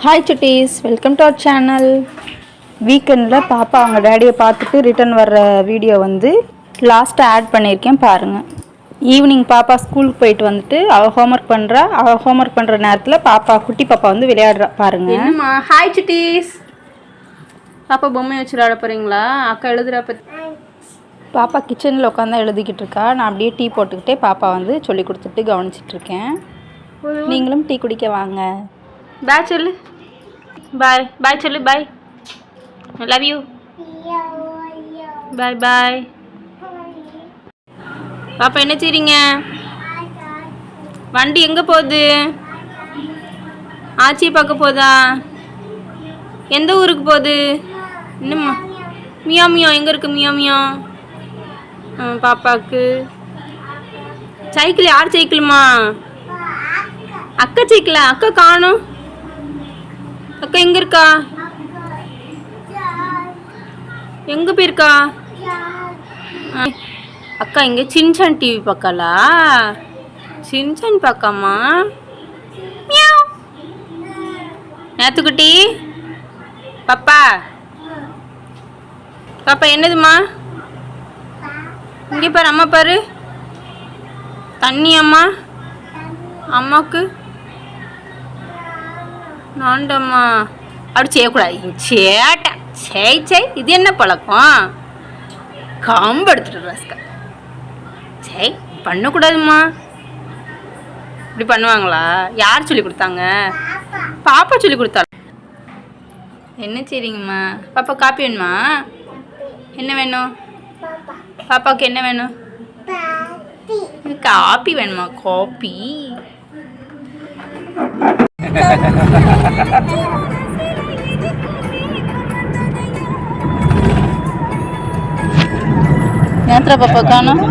Hi Chutties, welcome to our channel. வீக்கெண்டில் பாப்பா அவங்க டேடியை பார்த்துட்டு ரிட்டர்ன் வர்ற வீடியோ வந்து லாஸ்ட்டாக ஆட் பண்ணியிருக்கேன் பாருங்கள். ஈவினிங் பாப்பா ஸ்கூலுக்கு போயிட்டு வந்துட்டு அவள் ஹோம்ஒர்க் பண்ணுறா. அவள் ஹோம்ஒர்க் பண்ணுற நேரத்தில் குட்டி பாப்பா வந்து விளையாடுறா பாருங்கள். என்னம்மா? ஹாய் சுட்டீஸ். பாப்பா பொம்மை வச்சு விளையாட போகிறீங்களா? அக்கா எழுதுறப்ப பாப்பா கிச்சனில் உட்காந்து எழுதிக்கிட்டு இருக்கா. நான் அப்படியே டீ போட்டுக்கிட்டே பாப்பா வந்து சொல்லி கொடுத்துட்டு கவனிச்சிட்ருக்கேன். நீங்களும் டீ குடிக்க வாங்க. பாய் சொல்லு. பாய் பாய் சொல்லு. பாய், லவ் யூ. பாய் பாய். பாப்பா என்ன செய்றீங்க? வண்டி எங்கே போகுது? ஆச்சியை பார்க்க போதா? எந்த ஊருக்கு போகுது? என்னம்மா? மியா மியா எங்கே இருக்கு? மியா மியா. பாப்பாவுக்கு சைக்கிள். யார் சைக்கிளுமா? அக்கா சைக்கிளா? அக்கா காணும். அக்கா எங்க இருக்கா? எங்க போயிருக்கா? அக்கா இங்க சின்சான் டிவி பார்க்கலா? சின்சான் பார்க்காமா? நேத்துக்குட்டி பாப்பா. பாப்பா என்னதுமா? இங்கே பாரு, அம்மா பாரு. தண்ணி அம்மா. அம்மாவுக்கு நாண்டம்மா. அப்படி செய்யக்கூடாது. சேட்டா சே இது என்ன பழக்கம்? கம்பு எடுத்துட்டு ரஸ்கா. சே பண்ணக்கூடாதும்மா. இப்படி பண்ணுவாங்களா? யார் சொல்லி கொடுத்தாங்க? பாப்பா சொல்லி கொடுத்தா. என்ன செய்றீங்கம்மா? பாப்பா காப்பி வேணுமா? என்ன வேணும் பாப்பாவுக்கு? என்ன வேணும்? காப்பி வேணுமா? காப்பி. நேத்ரா பாப்பா காணோம்.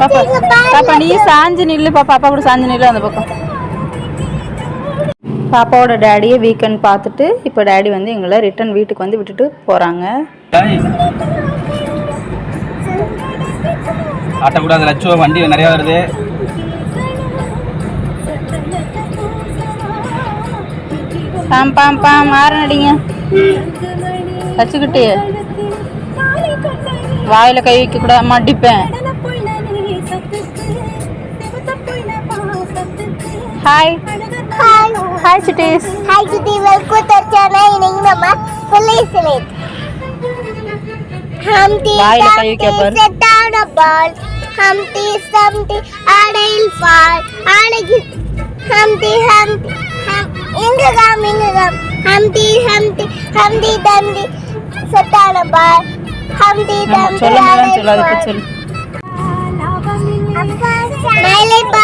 பாப்பா பாப்பா நீ சாஞ்சு நில்லு. பாப்பா கூட சாஞ்சு நில்லு அந்த பக்கம். பாப்பாவோட டேடியை வீக்கெண்ட் பார்த்துட்டு இப்போ டேடி வந்து எங்களை ரிட்டர்ன் வீட்டுக்கு வந்து விட்டுட்டு போகிறாங்க. ஆட்டக்கூடாது லட்சோ, வண்டி நிறையா வருது. பாம் பாம் பாம் மாறனடிங்க. வச்சுக்கிட்டு வாயில் கை வைக்க கூட மாட்டிப்பேன். ஹாய் ஹாய் சுட்டீஸ். Hi Kitty, welcome to our channel. Ini mama police it. Humpty Dumpty sat down a ball. Humpty Dumpty had a fall. Humpty Humpty Inga gum. Humpty Dumpty sat down a ball. Humpty Dumpty had a fall.